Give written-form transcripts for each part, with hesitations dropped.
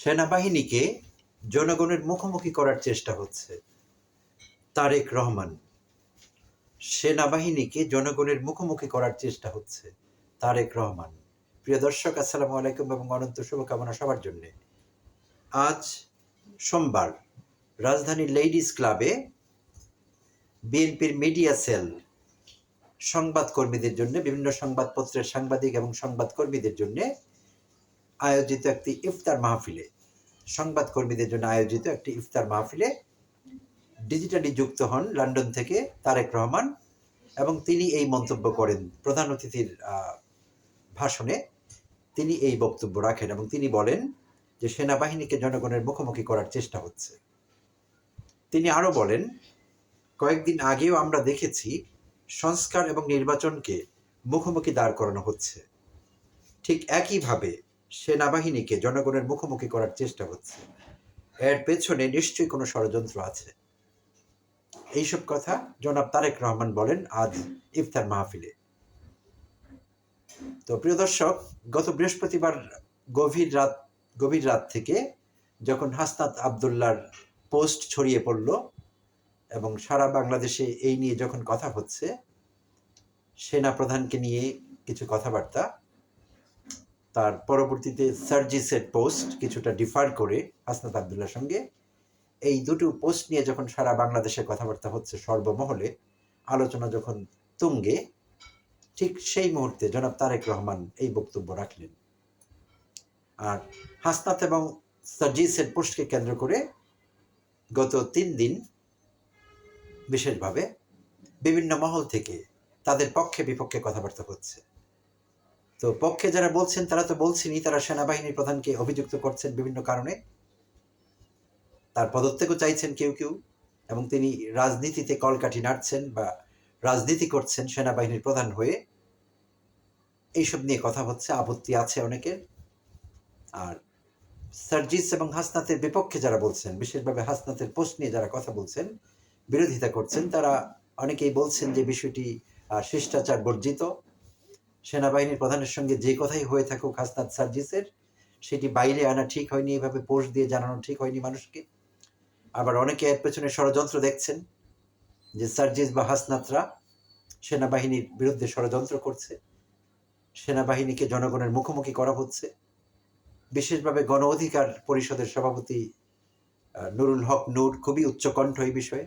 সেনাবাহিনীকে জনগণের মুখোমুখি করার চেষ্টা হচ্ছে। তারেক রহমান। সেনাবাহিনীকে জনগণের মুখোমুখি করার চেষ্টা হচ্ছে। তারেক রহমান। প্রিয় দর্শক, আসসালামু আলাইকুম এবং অনন্ত শুভকামনা সবার জন্য। আজ সোমবার রাজধানীর লেডিস ক্লাবে বিএনপির মিডিয়া সেল সংবাদকর্মীদের জন্য, বিভিন্ন সংবাদপত্রের সাংবাদিক এবং সংবাদকর্মীদের জন্য আয়োজিত একটি ইফতার মাহফিলে, সংবাদকর্মীদের জন্য আয়োজিত একটি ইফতার মাহফিলে ডিজিটালি যুক্ত হন লন্ডন থেকে তারেক রহমান এবং তিনি এই মন্তব্য করেন। প্রধান অতিথির ভাষণে তিনি এই বক্তব্য রাখেন এবং তিনি বলেন যে সেনাবাহিনীকে জনগণের মুখোমুখি করার চেষ্টা হচ্ছে। তিনি আরও বলেন, কয়েকদিন আগেও আমরা দেখেছি সংস্কার এবং নির্বাচনকে মুখোমুখি দাঁড় করানো হচ্ছে, ঠিক একইভাবে সেনাবাহিনীকে জনগণের মুখোমুখি করার চেষ্টা হচ্ছে। এর পেছনে নিশ্চয়ই কোনো ষড়যন্ত্র আছে। এইসব কথা জনাব তারেক রহমান বলেন আজ ইফতার মাহফিলে। তো প্রিয় দর্শক, গত বৃহস্পতিবার গভীর রাত থেকে যখন হাসনাত আবদুল্লাহর পোস্ট ছড়িয়ে পড়ল এবং সারা বাংলাদেশে এই নিয়ে যখন কথা হচ্ছে, সেনা প্রধানকে নিয়ে কিছু কথাবার্তা, তার পরবর্তীতে সার্জিসের পোস্ট কিছুটা ডিফার করে হাসনাত আবদুল্লাহর সঙ্গে, এই দুটো পোস্ট নিয়ে যখন সারা বাংলাদেশে কথাবার্তা হচ্ছে, সর্বমহলে আলোচনা যখন তুঙ্গে, ঠিক সেই মুহূর্তে জনাব তারেক রহমান এই বক্তব্য রাখলেন। আর হাসনাত এবং সার্জিসের পোস্টকে কেন্দ্র করে গত 3 দিন বিশেষভাবে বিভিন্ন মহল থেকে তাদের পক্ষে বিপক্ষে কথাবার্তা হচ্ছে। তো পক্ষে যারা বলছেন তারা তো বলছেনই, তারা সেনাবাহিনীর প্রধানকে অভিযুক্ত করছেন বিভিন্ন কারণে, তার পদত্যাগও চাইছেন কেউ কেউ, এবং তিনি রাজনীতিতে কলকাঠি নাড়ছেন বা রাজনীতি করছেন সেনাবাহিনীর প্রধান হয়ে। এইসব নিয়ে কথা হচ্ছে, আপত্তি আছে অনেকের। আর সার্জিস এবং হাসনাতের বিপক্ষে যারা বলছেন, বিশেষভাবে হাসনাতের পোস্ট নিয়ে যারা কথা বলছেন, বিরোধিতা করছেন, তারা অনেকেই বলছেন যে বিষয়টি শিষ্টাচার বর্জিত। সেনাবাহিনীর প্রধানের সঙ্গে যে কথাই হয়ে থাকুক হাসনাত সার্জিসের, সেটি বাইরে আনা ঠিক হয়নি, এভাবে পোস্ট দিয়ে জানানো ঠিক হয়নি মানুষকে। আবার অনেকে এর পেছনে ষড়যন্ত্র দেখছেন যে সার্জিস বা হাসনাতরা সেনাবাহিনীর বিরুদ্ধে ষড়যন্ত্র করছে, সেনাবাহিনীকে জনগণের মুখোমুখি করা হচ্ছে। বিশেষভাবে গণ অধিকার পরিষদের সভাপতি নুরুল হক নূর খুবই উচ্চকণ্ঠ এই বিষয়ে।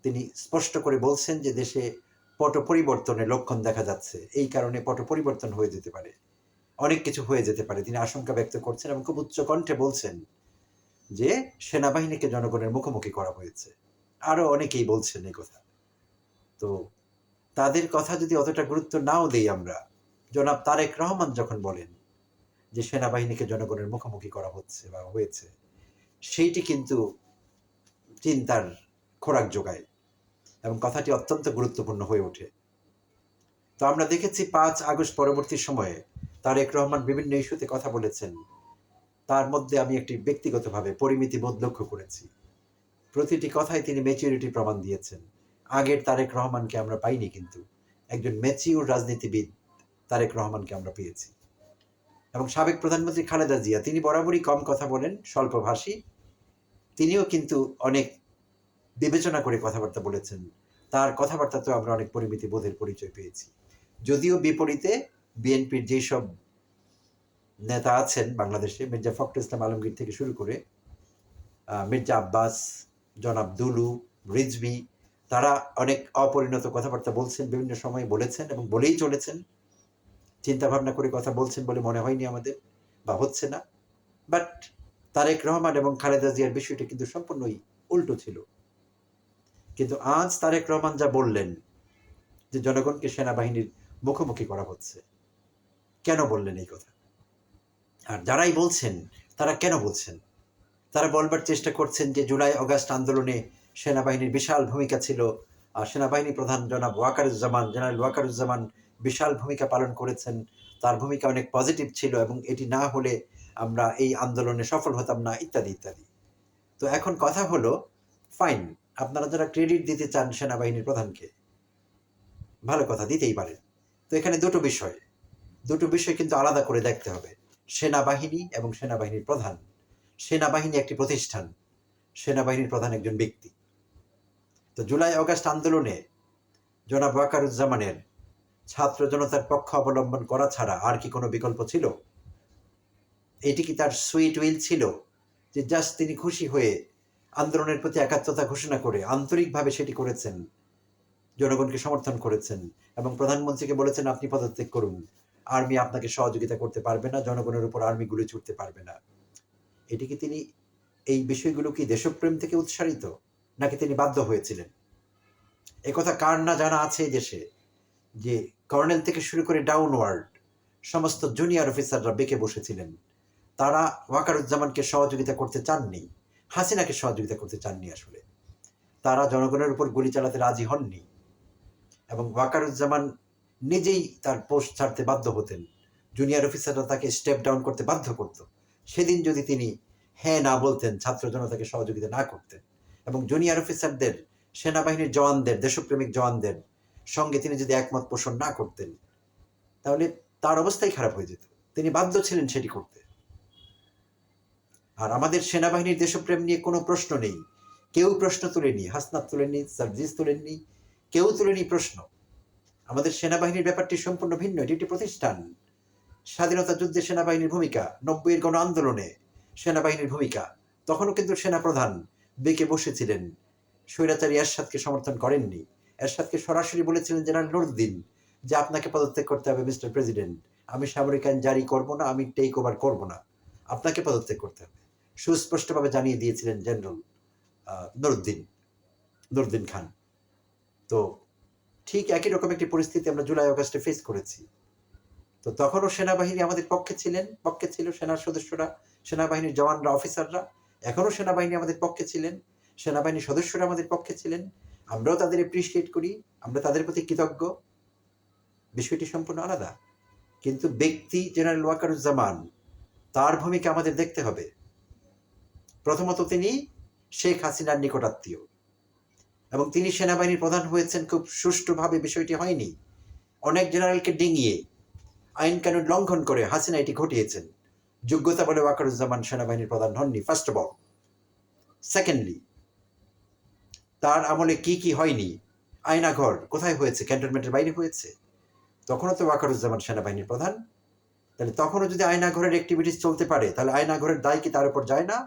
তিনি স্পষ্ট করে বলছেন যে দেশে পট পরিবর্তনের লক্ষণ দেখা যাচ্ছে, এই কারণে পট পরিবর্তন হয়ে যেতে পারে, অনেক কিছু হয়ে যেতে পারে। তিনি আশঙ্কা ব্যক্ত করছেন এবং খুব উচ্চকণ্ঠে বলছেন যে সেনাবাহিনীকে জনগণের মুখোমুখি করা হয়েছে। আরও অনেকেই বলছেন এই কথা। তো তাদের কথা যদি অতটা গুরুত্ব নাও দেই আমরা, জনাব তারেক রহমান যখন বলেন যে সেনাবাহিনীকে জনগণের মুখোমুখি করা হচ্ছে বা হয়েছে, সেইটি কিন্তু চিন্তার খোরাক যোগায় এবং কথাটি অত্যন্ত গুরুত্বপূর্ণ হয়ে ওঠে। তো আমরা দেখেছি 5 আগস্ট পরবর্তী সময়ে তারেক রহমান বিভিন্ন ইস্যুতে কথা বলেছেন। তার মধ্যে আমি একটি ব্যক্তিগতভাবে পরিমিতি বোধ লক্ষ্য করেছি। প্রতিটি কথায় তিনি ম্যাচুরিটি প্রমাণ দিয়েছেন। আগের তারেক রহমানকে আমরা পাইনি, কিন্তু একজন ম্যাচিউর রাজনীতিবিদ তারেক রহমানকে আমরা পেয়েছি। এবং সাবেক প্রধানমন্ত্রী খালেদা জিয়া, তিনি বরাবরই কম কথা বলেন, স্বল্পভাষী। তিনিও কিন্তু অনেক বিবেচনা করে কথাবার্তা বলেছেন। তার কথাবার্তাতেও আমরা অনেক পরিমিতি বোধের পরিচয় পেয়েছি। যদিও বিপরীতে বিএনপির যেসব নেতা আছেন বাংলাদেশে, মির্জা ফখরুল ইসলাম আলমগীর থেকে শুরু করে মির্জা আব্বাস, জনাব দুলু, রিজভী, তারা অনেক অপরিণত কথাবার্তা বলছেন, বিভিন্ন সময়ে বলেছেন এবং বলেই চলেছেন। চিন্তা ভাবনা করে কথা বলছেন বলে মনে হয়নি আমাদের, বা হচ্ছে না। বাট তারেক রহমান এবং খালেদা জিয়ার বিষয়টি কিন্তু সম্পূর্ণই উল্টো ছিল। কিন্তু আজ তারেক রহমান যা বললেন যে জনগণকে সেনাবাহিনীর মুখোমুখি করা হচ্ছে, কেন বললেন এই কথা? আর যারাই বলছেন তারা কেন বলছেন? তারা বলবার চেষ্টা করছেন যে জুলাই অগাস্ট আন্দোলনে সেনাবাহিনীর বিশাল ভূমিকা ছিল, আর সেনাবাহিনী প্রধান জেনারেল ওয়াকারুজ্জামান বিশাল ভূমিকা পালন করেছেন, তার ভূমিকা অনেক পজিটিভ ছিল এবং এটি না হলে আমরা এই আন্দোলনে সফল হতাম না, ইত্যাদি ইত্যাদি। তো এখন কথা হলো, ফাইন, আপনারা যারা ক্রেডিট দিতে চান সেনাবাহিনীর প্রধানকে, ভালো কথা, দিতেই পারেন। তো এখানে দুটো বিষয় কিন্তু আলাদা করে দেখতে হবে। সেনাবাহিনী এবং সেনাবাহিনীর প্রধান সেনাবাহিনী একটি প্রতিষ্ঠান, সেনাবাহিনীর প্রধান একজন ব্যক্তি। তো জুলাই অগাস্ট আন্দোলনে জনাব ওয়াকারুজ্জামানের ছাত্র জনতার পক্ষ অবলম্বন করা ছাড়া আর কি কোনো বিকল্প ছিল? এটি কি তার সুইট উইল ছিল যে জাস্ট তিনি খুশি হয়ে আন্দোলনের প্রতি একাত্মতা ঘোষণা করে আন্তরিকভাবে সেটি করেছেন, জনগণকে সমর্থন করেছেন এবং প্রধানমন্ত্রীকে বলেছেন আপনি পদত্যাগ করুন, আর্মি আপনাকে সহযোগিতা করতে পারবে না, জনগণের উপর আর্মি গুলি ছুটতে পারবে না? এটি কি তিনি, এই বিষয়গুলো কি দেশপ্রেম থেকে উৎসারিত, নাকি তিনি বাধ্য হয়েছিলেন? একথা কার না জানা আছে এই দেশে যে কর্নেল থেকে শুরু করে ডাউনওয়ার্ড সমস্ত জুনিয়র অফিসাররা বেঁকে বসেছিলেন। তারা ওয়াকারুজ্জামানকে সহযোগিতা করতে চাননি, হাসিনাকে সহযোগিতা করতে চাননি। আসলে তারা জনগণের উপর গুলি চালাতে রাজি হননি এবং ওয়াকারুজ্জামান নিজেই তার পোস্ট ছাড়তে বাধ্য হতেন। জুনিয়র অফিসাররা তাকে স্টেপ ডাউন করতে বাধ্য করত। সেদিন যদি তিনি হ্যাঁ না বলতেন, ছাত্র জনতাকে সহযোগিতা না করতেন এবং জুনিয়র অফিসারদের, সেনাবাহিনীর জওয়ানদের, দেশপ্রেমিক জওয়ানদের সঙ্গে তিনি যদি একমত পোষণ না করতেন, তাহলে তার অবস্থাই খারাপ হয়ে যেত। তিনি বাধ্য ছিলেন সেটি করতে। আর আমাদের সেনাবাহিনীর দেশপ্রেম নিয়ে কোনো প্রশ্ন নেই, কেউ প্রশ্ন তুলেনি, হাসনাত তুলেননি, সার্জিস তুলেননি, কেউ তুলেনি প্রশ্ন। আমাদের সেনাবাহিনীর ব্যাপারটি সম্পূর্ণ ভিন্ন। এটি একটি প্রতিষ্ঠান। স্বাধীনতা যুদ্ধে সেনাবাহিনীর ভূমিকা, ৯০-এর গণ আন্দোলনে সেনাবাহিনীর ভূমিকা, তখনও কিন্তু সেনাপ্রধান বেঁকে বসেছিলেন, স্বৈরাচারী এরশাদকে সমর্থন করেননি। এরশাদকে সরাসরি বলেছিলেন জেনারেল নুরউদ্দিন যে আপনাকে পদত্যাগ করতে হবে মিস্টার প্রেসিডেন্ট, আমি সামরিক আইন জারি করব না, আমি টেক ওভার করব না, আপনাকে পদত্যাগ করতে হবে। সুস্পষ্টভাবে জানিয়ে দিয়েছিলেন জেনারেল নুরউদ্দিন খান। তো ঠিক একই রকম একটি পরিস্থিতি আমরা জুলাই অগাস্টে ফেস করেছি। তো তখনও সেনাবাহিনী আমাদের পক্ষে ছিল সেনার সদস্যরা, সেনাবাহিনীর জওয়ানরা, অফিসাররা। এখনও সেনাবাহিনী আমাদের পক্ষে ছিলেন, সেনাবাহিনীর সদস্যরা আমাদের পক্ষে ছিলেন। আমরাও তাদের অ্যাপ্রিসিয়েট করি, আমরা তাদের প্রতি কৃতজ্ঞ। বিষয়টি সম্পূর্ণ আলাদা। কিন্তু ব্যক্তি জেনারেল ওয়াকারুজ্জামান, তার ভূমিকা আমাদের দেখতে হবে। প্রথমত তিনি শেখ হাসিনার নিকটাত্মীয় এবং তিনি সেনাবাহিনীর প্রধান হয়েছেন খুব সুষ্ঠুভাবে। বিষয়টি হয়নি, অনেক জেনারেলকে ডিঙিয়ে, আইন কানুন লঙ্ঘন করে হাসিনা এটি ঘটিয়েছেন। যোগ্যতা বলে ওয়াকারুজ্জামান সেনাবাহিনীর প্রধান হননি, ফার্স্ট অফ অল। সেকেন্ডলি, তার আমলে কি কি হয়নি, আয়নাঘর কোথায় হয়েছে? ক্যান্টনমেন্টের বাইরে হয়েছে। তখনও তো ওয়াকারুজ্জামান সেনাবাহিনীর প্রধান। তাহলে তখনও যদি আয়নাঘরের অ্যাক্টিভিটিস চলতে পারে, তাহলে আয়নাঘরের দায় কি তার উপর যায় না?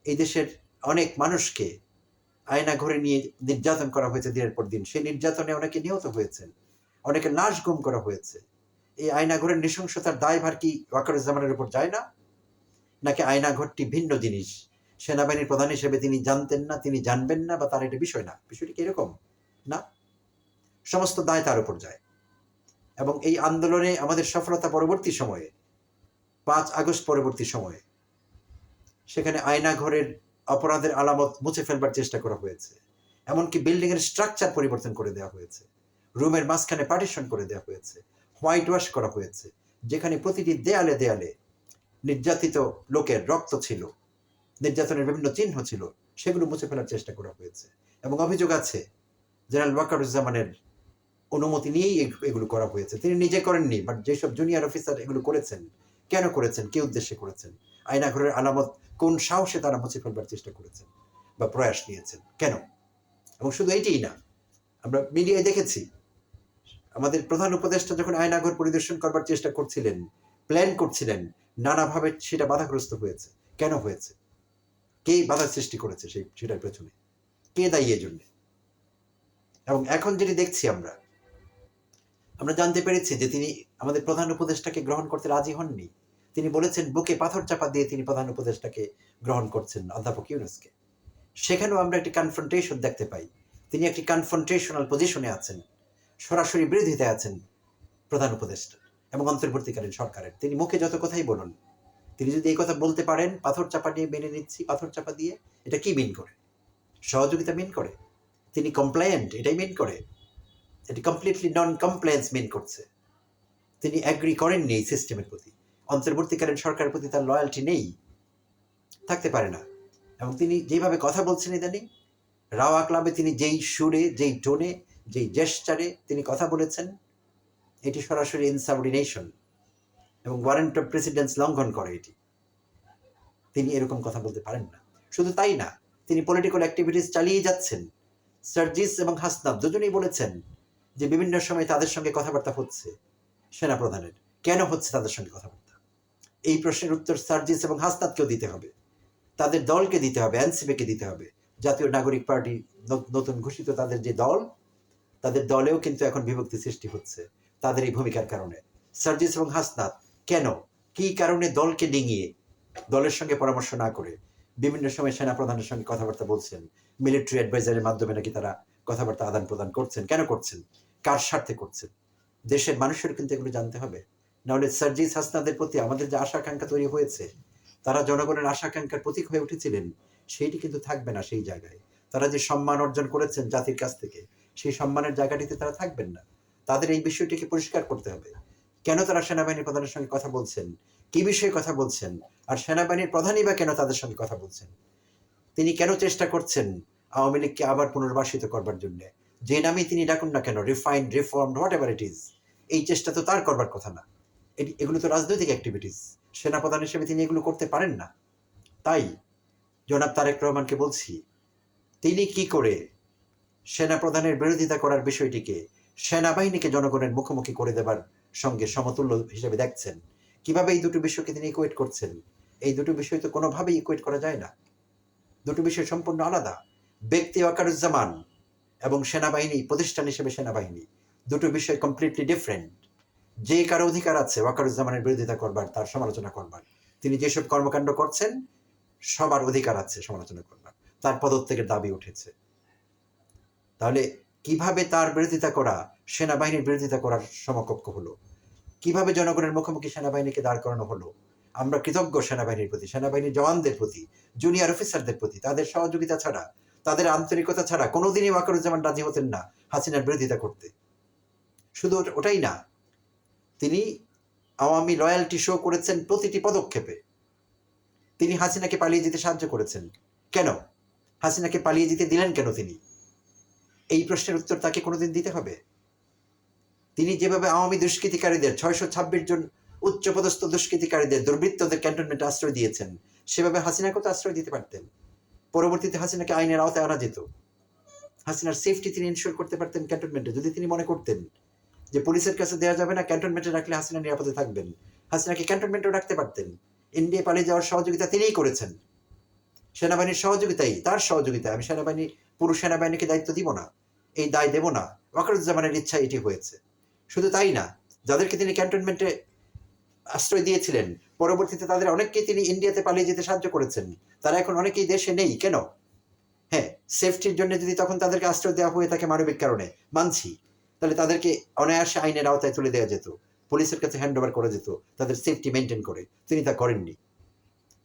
এই দেশের অনেক মানুষকে আয়নাঘরে নিয়ে নির্যাতন করা হয়েছে দিনের পর দিন। সেই নির্যাতনে অনেকে নিহত হয়েছেন, অনেকে লাশ গুম করা হয়েছে। এই আয়নাঘরের নৃশংসতার দায়ভার কি ওয়াকারুজ্জামানের উপর যায় না? নাকি আয়নাঘরটি ভিন্ন জিনিস, সেনাবাহিনীর প্রধান হিসেবে তিনি জানতেন না, তিনি জানবেন না, বা তার এটা বিষয় না? বিষয়টি কি এরকম না? সমস্ত দায় তার উপর যায়। এবং এই আন্দোলনে আমাদের সফলতা পরবর্তী সময়ে, ৫ আগস্ট পরবর্তী সময়ে, সেখানে আয়নাঘরের অপরাধের আলামত মুছে ফেলবার চেষ্টা করা হয়েছে। এমনকি বিল্ডিং এর স্ট্রাকচার পরিবর্তন করে দেওয়া হয়েছে, রুমের মাঝখানে পার্টিশন করে দেওয়া হয়েছে, হোয়াইট ওয়াশ করা হয়েছে। যেখানে প্রতিটি দেয়ালে দেয়ালে নির্যাতিত লোকের রক্ত ছিল, নির্যাতনের বিভিন্ন চিহ্ন ছিল, সেগুলো মুছে ফেলার চেষ্টা করা হয়েছে। এবং অভিযোগ আছে জেনারেল ওয়াকারুজ্জামানের অনুমতি নিয়েই এগুলো করা হয়েছে। তিনি নিজে করেননি, বাট যেসব জুনিয়র অফিসার এগুলো করেছেন, কেন করেছেন, কি উদ্দেশ্যে করেছেন, আয়নাঘরের আলামত কোন সাহসে তারা মুছে ফেলবার চেষ্টা করেছেন বা প্রয়াস নিয়েছেন, কেন? এবং শুধু এইটাই না, আমরা মিডিয়ায় দেখেছি আমাদের প্রধান উপদেষ্টা যখন আয়নাঘর পরিদর্শন করবার চেষ্টা করছিলেন, প্ল্যান করছিলেন, নানাভাবে সেটা বাধাগ্রস্ত হয়েছে। কেন হয়েছে? কে বাধার সৃষ্টি করেছে সেটার পেছনে? কে দায়ী এর জন্য? এবং এখন যেটি দেখছি আমরা জানতে পেরেছি যে তিনি আমাদের প্রধান উপদেষ্টাকে গ্রহণ করতে রাজি হননি। তিনি বলেছেন বুকে পাথর চাপা দিয়ে তিনি প্রধান উপদেষ্টাকে গ্রহণ করছেন, অধ্যাপক ইউনূসকে। সেখানেও আমরা একটি কনফ্রন্টেশন দেখতে পাই। তিনি একটি কনফ্রন্টেশনাল পজিশনে আছেন, সরাসরি বিরোধিতায় আছেন প্রধান উপদেষ্টা এবং অন্তর্বর্তীকালীন সরকারের। তিনি মুখে যত কথাই বলুন, তিনি যদি এই কথা বলতে পারেন, পাথর চাপা নিয়ে মেনে নিচ্ছি, পাথর চাপা দিয়ে, এটা কি মিন করে? সহযোগিতা মিন করে? তিনি কমপ্লায়েন্ট এটাই মিন করে? এটি কমপ্লিটলি নন কমপ্লায়েন্স মিন করছে। তিনি অ্যাগ্রি করেননি এই সিস্টেমের প্রতি, অন্তর্বর্তীকালীন সরকারের প্রতি তার লয়ালটি নেই, থাকতে পারে না। এবং তিনি যেভাবে কথা বলছেন ইদানিং, রাওয়া ক্লাবে তিনি যেই সুরে, যেই টোনে, যেই জেস্টারে তিনি কথা বলেছেন, এটি সরাসরি ইনসাবঅর্ডিনেশন এবং ওয়ারেন্ট অফ প্রেসিডেন্স লঙ্ঘন করে এটি। তিনি এরকম কথা বলতে পারেন না। শুধু তাই না, তিনি পলিটিক্যাল অ্যাক্টিভিটিস চালিয়ে যাচ্ছেন। সার্জিস এবং হাসনাত দুজনেই বলেছেন যে বিভিন্ন সময় তাদের সঙ্গে কথাবার্তা হচ্ছে সেনাপ্রধানের। কেন হচ্ছে তাদের সঙ্গে কথাবার্তা? এই প্রশ্নের উত্তর সার্জিস এবং হাসনাতকেও দিতে হবে, তাদের দলকে দিতে হবে, এনসিপিকে দিতে হবে। জাতীয় নাগরিক পার্টি নতুন ঘোষিত তাদের যে দল, তাদের দলেও কিন্তু এখন বিভক্তি সৃষ্টি হচ্ছে তাদের এই ভূমিকার কারণে। সার্জিস এবং হাসনাত কেন, কি কারণে দলকে ডিঙিয়ে, দলের সঙ্গে পরামর্শ না করে বিভিন্ন সময় সেনাপ্রধানের সঙ্গে কথাবার্তা বলছেন, মিলিটারি অ্যাডভাইজারের মাধ্যমে নাকি তারা কথাবার্তা আদান প্রদান করছেন? কেন করছেন? কার স্বার্থে করছেন? দেশের মানুষের কিন্তু এগুলো জানতে হবে। নাহলে সার্জিস হাসনাদের প্রতি আমাদের যে আশা আকাঙ্ক্ষা তৈরি হয়েছে, তারা জনগণের আশা আকাঙ্ক্ষার প্রতীক হয়ে উঠেছিলেন, সেইটি কিন্তু থাকবে না সেই জায়গায়। তারা যে সম্মান অর্জন করেছেন জাতির কাছ থেকে, সেই সম্মানের জায়গাটিতে তারা থাকবেন না। তাদের এই বিষয়টিকে পরিষ্কার করতে হবে। কেন তারা সেনাবাহিনীর প্রধানের সঙ্গে কথা বলছেন, কি বিষয়ে কথা বলছেন, আর সেনাবাহিনীর প্রধানই বা কেন তাদের সঙ্গে কথা বলছেন? তিনি কেন চেষ্টা করছেন আওয়ামী লীগকে আবার পুনর্বাসিত করবার জন্য? যে নামই তিনি ডাকুন না কেন, refined, reformed, what ever it is, এই চেষ্টা তো তার করবার কথা না। এগুলো তো রাজনৈতিক অ্যাক্টিভিটিস। সেনাপ্রধান হিসেবে তিনি এগুলো করতে পারেন না। তাই জনাব তারেক রহমানকে বলছি, তিনি কি করে সেনাপ্রধানের বিরোধিতা করার বিষয়টিকে সেনাবাহিনীকে জনগণের মুখোমুখি করে দেবার সঙ্গে সমতুল্য হিসেবে দেখছেন? কিভাবে এই দুটো বিষয়কে তিনি ইকুয়েট করছেন? এই দুটো বিষয় তো কোনোভাবেই ইকুয়েট করা যায় না। দুটো বিষয় সম্পূর্ণ আলাদা। ব্যক্তি ওয়াকারুজ্জামান এবং সেনাবাহিনী প্রতিষ্ঠান হিসেবে সেনাবাহিনী, দুটো বিষয় কমপ্লিটলি ডিফারেন্ট। যে কারো অধিকার আছে ওয়াকারুজ্জামানের বিরোধিতা করবার, তার সমালোচনা করবার। তিনি যেসব কর্মকাণ্ড করছেন, সবার অধিকার আছে সমালোচনা করবার। তার পদত্যাগের দাবি উঠেছে। তাহলে কিভাবে তার বিরোধিতা করা সেনাবাহিনীর বিরোধিতা করার সমকক্ষ হলো? কিভাবে জনগণের মুখোমুখি সেনাবাহিনীকে দাঁড় করানো হলো? আমরা কৃতজ্ঞ সেনাবাহিনীর প্রতি, সেনাবাহিনীর জওয়ানদের প্রতি, জুনিয়র অফিসারদের প্রতি। তাদের সহযোগিতা ছাড়া, তাদের আন্তরিকতা ছাড়া কোনোদিনই ওয়াকারুজ্জামান রাজি হতেন না হাসিনার বিরোধিতা করতে। শুধু ওটাই না, তিনি আওয়ামী লয়্যালটি শো করেছেন প্রতিটি পদক্ষেপে। তিনি হাসিনাকে পালিয়ে যেতে সাহায্য করেছেন। কেন? হাসিনাকে পালিয়ে যেতে দিলেন কেন তিনি? এই প্রশ্নের উত্তর তাকে কোনোদিন দিতে হবে। তিনি যেভাবে আওয়ামী দুষ্কৃতিকারীদের 626 জন উচ্চপদস্থ দুষ্কৃতিকারীদের, দুর্বৃত্তদের ক্যান্টনমেন্টে আশ্রয় দিয়েছেন, সেভাবে হাসিনাকেও তো আশ্রয় দিতে পারতেন। পরবর্তীতে হাসিনাকে আইনের আওতায় আনা যেত। হাসিনার সেফটি তিনি ইনশিওর করতে পারতেন ক্যান্টনমেন্টে। যদি তিনি মনে করতেন যে পুলিশের কাছে দেওয়া যাবে না, ক্যান্টনমেন্টে রাখলে হাসিনা নিরাপদে থাকবেন, হাসিনাকে ক্যান্টনমেন্টেও রাখতে পারতেন। ইন্ডিয়া পালিয়ে যাওয়ার সহযোগিতা তিনিই করেছেন। সেনাবাহিনীর সহযোগিতাই, তার সহযোগিতা। আমি পুরো সেনাবাহিনীকে দায়িত্ব দিব না, এই দায় দেব না। ওয়াকারুজ্জামানের ইচ্ছা এটি হয়েছে। শুধু তাই না, যাদেরকে তিনি ক্যান্টনমেন্টে আশ্রয় দিয়েছিলেন, পরবর্তীতে তাদের অনেককেই তিনি ইন্ডিয়াতে পালিয়ে যেতে সাহায্য করেছেন। তারা এখন অনেকেই দেশে নেই। কেন? হ্যাঁ, সেফটির জন্য যদি তখন তাদেরকে আশ্রয় দেওয়া হয়ে থাকে মানবিক কারণে, মানছি, তাহলে তাদেরকে অনায়াসে আইনের আওতায় তুলে দেওয়া যেত, পুলিশের কাছে হ্যান্ড ওভার করা যেত তাদের সেফটি মেনটেন করে। তিনি তা করেননি।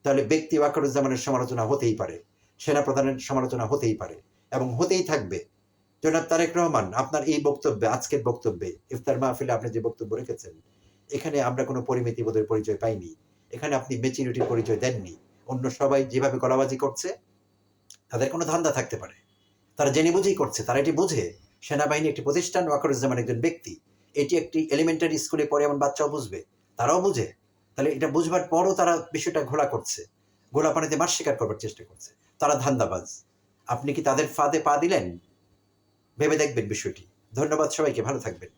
তাহলে ব্যক্তি ওয়াকারুজ্জামানের সমালোচনা হতেই পারে, সেনাপ্রধানের সমালোচনা হতেই পারে, এবং হতেই থাকবে। জনাব তারেক রহমান, আপনার এই বক্তব্যে, আজকের বক্তব্যে, ইফতার মাহফিলে আপনি যে বক্তব্য রেখেছেন, এখানে আমরা কোনো পরিমিতিবোধের পরিচয় পাইনি। এখানে আপনি ম্যাচুরিটির পরিচয় দেননি। অন্য সবাই যেভাবে গলাবাজি করছে, তাদের কোনো ধান্দা থাকতে পারে, তারা জেনে বুঝেই করছে। তারা এটি বোঝে সেনাবাহিনী একটি প্রতিষ্ঠান, ওয়াকারুজ্জামান একজন ব্যক্তি। এটি একটি এলিমেন্টারি স্কুলে পড়ে এমন বাচ্চাও বুঝবে, তারাও বুঝে। তাহলে এটা বুঝবার পরও তারা বিষয়টা ঘোলা করছে, ঘোলা পানিতে মাছ শিকার করবার চেষ্টা করছে। তারা ধান্দাবাজ। আপনি কি তাদের ফাঁদে পা দিলেন? ভেবে দেখবেন বিষয়টি। ধন্যবাদ সবাইকে, ভালো থাকবেন।